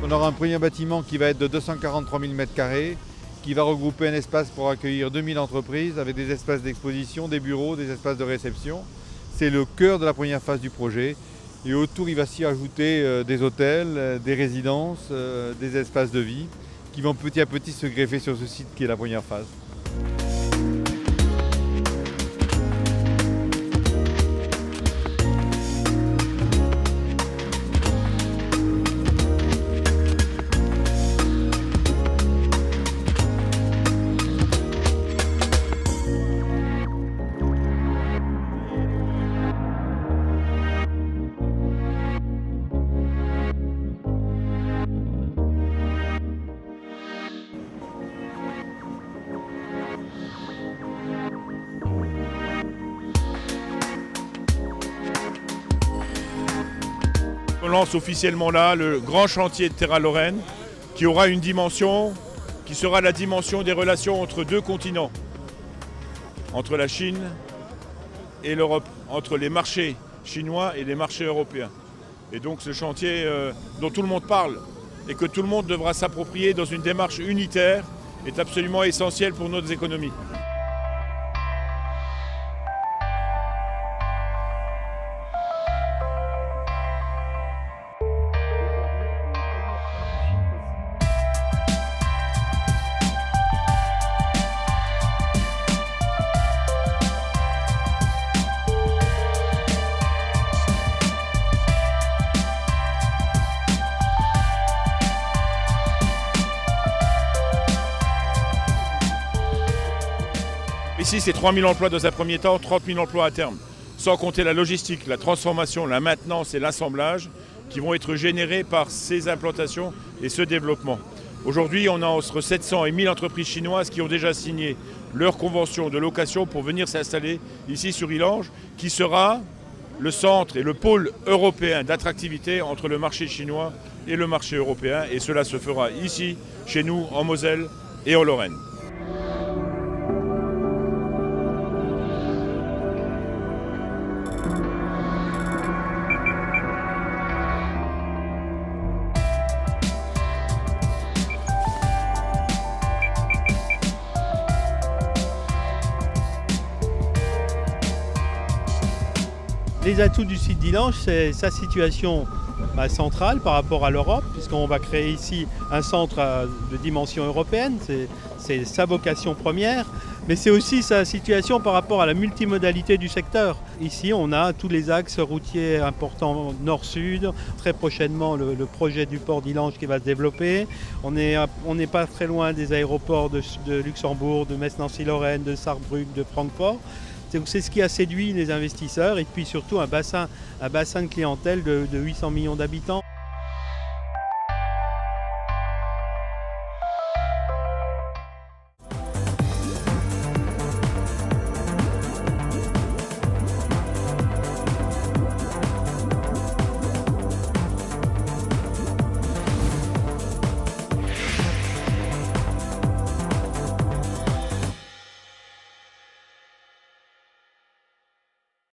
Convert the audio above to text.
On aura un premier bâtiment qui va être de 243 000 m², qui va regrouper un espace pour accueillir 2000 entreprises avec des espaces d'exposition, des bureaux, des espaces de réception. C'est le cœur de la première phase du projet. Et autour, il va s'y ajouter des hôtels, des résidences, des espaces de vie qui vont petit à petit se greffer sur ce site qui est la première phase. On lance officiellement là le grand chantier de Terra Lorraine qui aura une dimension qui sera la dimension des relations entre deux continents, entre la Chine et l'Europe, entre les marchés chinois et les marchés européens. Et donc ce chantier dont tout le monde parle et que tout le monde devra s'approprier dans une démarche unitaire est absolument essentiel pour nos économies. Ici, c'est 3 000 emplois dans un premier temps, 30 000 emplois à terme, sans compter la logistique, la transformation, la maintenance et l'assemblage qui vont être générés par ces implantations et ce développement. Aujourd'hui, on a entre 700 et 1000 entreprises chinoises qui ont déjà signé leur convention de location pour venir s'installer ici sur Illange, qui sera le centre et le pôle européen d'attractivité entre le marché chinois et le marché européen. Et cela se fera ici, chez nous, en Moselle et en Lorraine. Les atouts du site d'Illange, c'est sa situation centrale par rapport à l'Europe, puisqu'on va créer ici un centre de dimension européenne, c'est sa vocation première, mais c'est aussi sa situation par rapport à la multimodalité du secteur. Ici, on a tous les axes routiers importants nord-sud, très prochainement le projet du port d'Illange qui va se développer. On n'est pas très loin des aéroports de Luxembourg, de Metz-Nancy-Lorraine, de Sarrebruck, de Francfort. C'est ce qui a séduit les investisseurs et puis surtout un bassin de clientèle de 800 millions d'habitants.